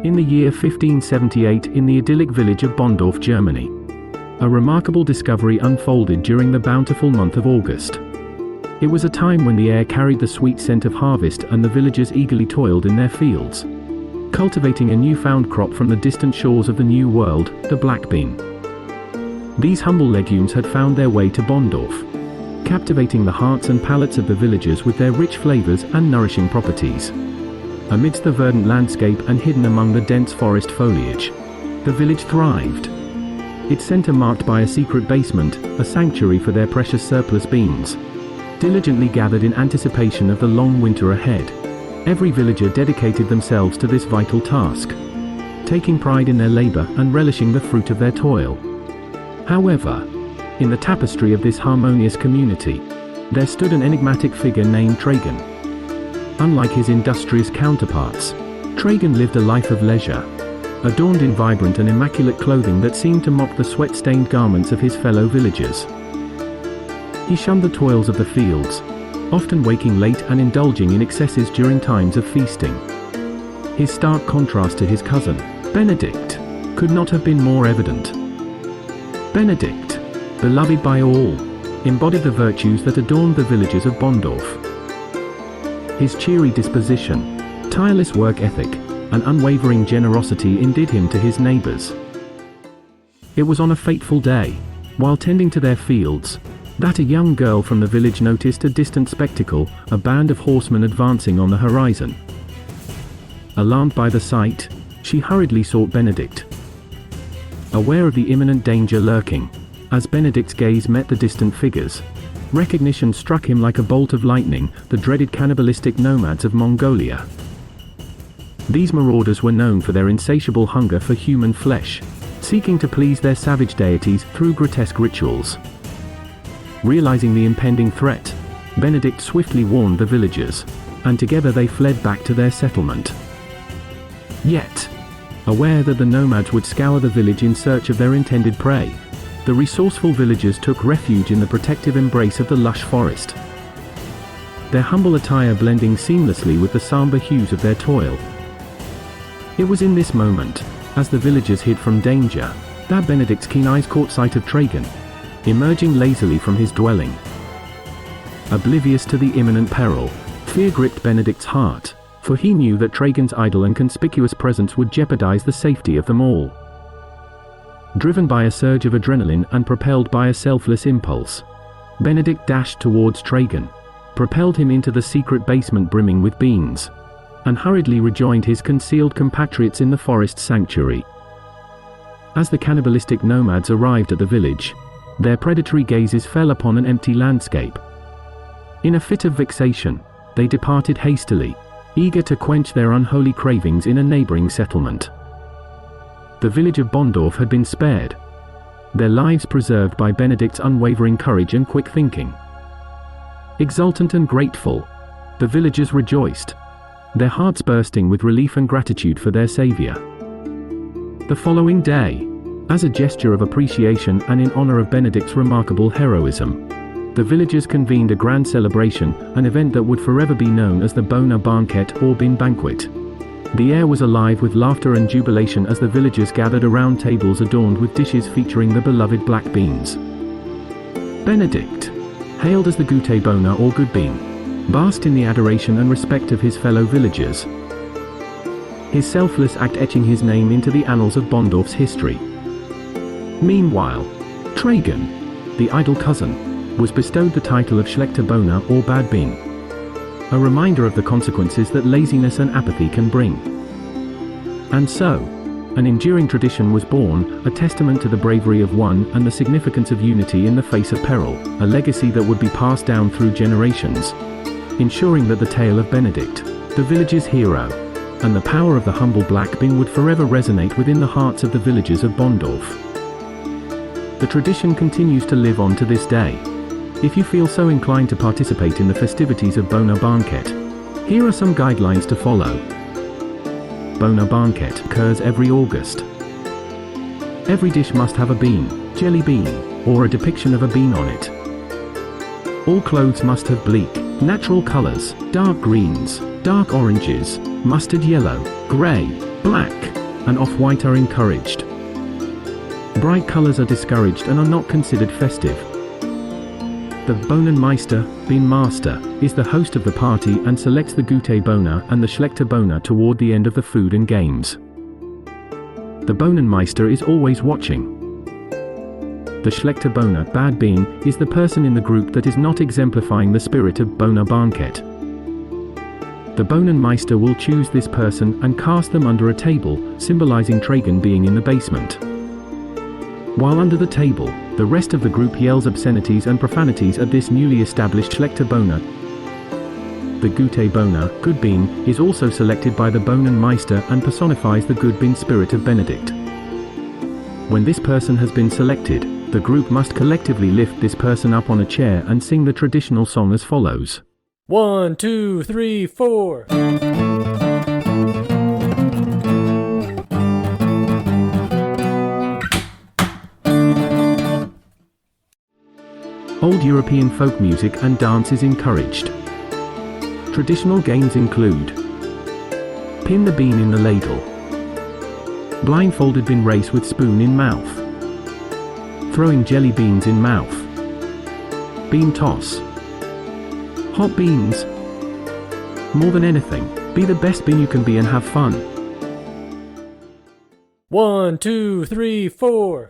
in the year 1578 in the idyllic village of Bonndorf, Germany. A remarkable discovery unfolded during the bountiful month of August. It was a time when the air carried the sweet scent of harvest and the villagers eagerly toiled in their fields, cultivating a newfound crop from the distant shores of the New World, the black bean. These humble legumes had found their way to Bonndorf, captivating the hearts and palates of the villagers with their rich flavors and nourishing properties. Amidst the verdant landscape and hidden among the dense forest foliage, the village thrived, its center marked by a secret basement, a sanctuary for their precious surplus beans, diligently gathered in anticipation of the long winter ahead. Every villager dedicated themselves to this vital task, taking pride in their labor and relishing the fruit of their toil. However, in the tapestry of this harmonious community, there stood an enigmatic figure named Trajan. Unlike his industrious counterparts, Trajan lived a life of leisure, adorned in vibrant and immaculate clothing that seemed to mock the sweat-stained garments of his fellow villagers. He shunned the toils of the fields, often waking late and indulging in excesses during times of feasting. His stark contrast to his cousin, Benedikt, could not have been more evident. Benedikt, beloved by all, embodied the virtues that adorned the villagers of Bonndorf. His cheery disposition, tireless work ethic, and unwavering generosity endeared him to his neighbors. It was on a fateful day, while tending to their fields, that a young girl from the village noticed a distant spectacle, a band of horsemen advancing on the horizon. Alarmed by the sight, she hurriedly sought Benedikt. Aware of the imminent danger lurking, as Benedikt's gaze met the distant figures, recognition struck him like a bolt of lightning, the dreaded cannibalistic nomads of Mongolia. These marauders were known for their insatiable hunger for human flesh, seeking to please their savage deities through grotesque rituals. Realizing the impending threat, Benedikt swiftly warned the villagers, and together they fled back to their settlement. Yet, aware that the nomads would scour the village in search of their intended prey, the resourceful villagers took refuge in the protective embrace of the lush forest, their humble attire blending seamlessly with the somber hues of their toil. It was in this moment, as the villagers hid from danger, that Benedikt's keen eyes caught sight of Trajan, emerging lazily from his dwelling. Oblivious to the imminent peril, fear gripped Benedikt's heart, for he knew that Trajan's idle and conspicuous presence would jeopardize the safety of them all. Driven by a surge of adrenaline and propelled by a selfless impulse, Benedikt dashed towards Trajan, propelled him into the secret basement brimming with beans, and hurriedly rejoined his concealed compatriots in the forest sanctuary. As the cannibalistic nomads arrived at the village, their predatory gazes fell upon an empty landscape. In a fit of vexation, they departed hastily, eager to quench their unholy cravings in a neighboring settlement. The village of Bonndorf had been spared, their lives preserved by Benedikt's unwavering courage and quick thinking. Exultant and grateful, the villagers rejoiced, their hearts bursting with relief and gratitude for their savior. The following day, as a gesture of appreciation and in honor of Benedikt's remarkable heroism, the villagers convened a grand celebration, an event that would forever be known as the Bohne Bankett or Bean Banquet. The air was alive with laughter and jubilation as the villagers gathered around tables adorned with dishes featuring the beloved black beans. Benedikt, hailed as the Gute Bohne or Good Bean, basked in the adoration and respect of his fellow villagers, his selfless act etching his name into the annals of Bonndorf's history. Meanwhile, Trajan, the idle cousin, was bestowed the title of Schlechte Bohne or Bad Bean, a reminder of the consequences that laziness and apathy can bring. And so, an enduring tradition was born, a testament to the bravery of one and the significance of unity in the face of peril, a legacy that would be passed down through generations, ensuring that the tale of Benedikt, the village's hero, and the power of the humble black bean would forever resonate within the hearts of the villagers of Bonndorf. The tradition continues to live on to this day. If you feel so inclined to participate in the festivities of Bohne Bankett, here are some guidelines to follow. Bohne Bankett occurs every August. Every dish must have a bean, jelly bean, or a depiction of a bean on it. All clothes must have bleak, natural colors, dark greens, dark oranges, mustard yellow, gray, black, and off-white are encouraged. Bright colors are discouraged and are not considered festive. The Bohnenmeister, Bean Master, is the host of the party and selects the Gute Bohne and the Schlechte Bohne toward the end of the food and games. The Bohnenmeister is always watching. The Schlechte Bohne, bad bean, is the person in the group that is not exemplifying the spirit of Bohne Bankett. The Bohnenmeister will choose this person and cast them under a table, symbolizing Tragen being in the basement. While under the table, the rest of the group yells obscenities and profanities at this newly established Schlechte Bohne. The Gute Bohne, good bean, is also selected by the Bohnenmeister and personifies the good bean spirit of Benedikt. When this person has been selected, the group must collectively lift this person up on a chair and sing the traditional song as follows. 1, 2, 3, 4. Old European folk music and dance is encouraged. Traditional games include pin the bean in the ladle, blindfolded bin race with spoon in mouth, throwing jelly beans in mouth, bean toss, hot beans. More than anything, be the best bean you can be and have fun. 1, 2, 3, 4.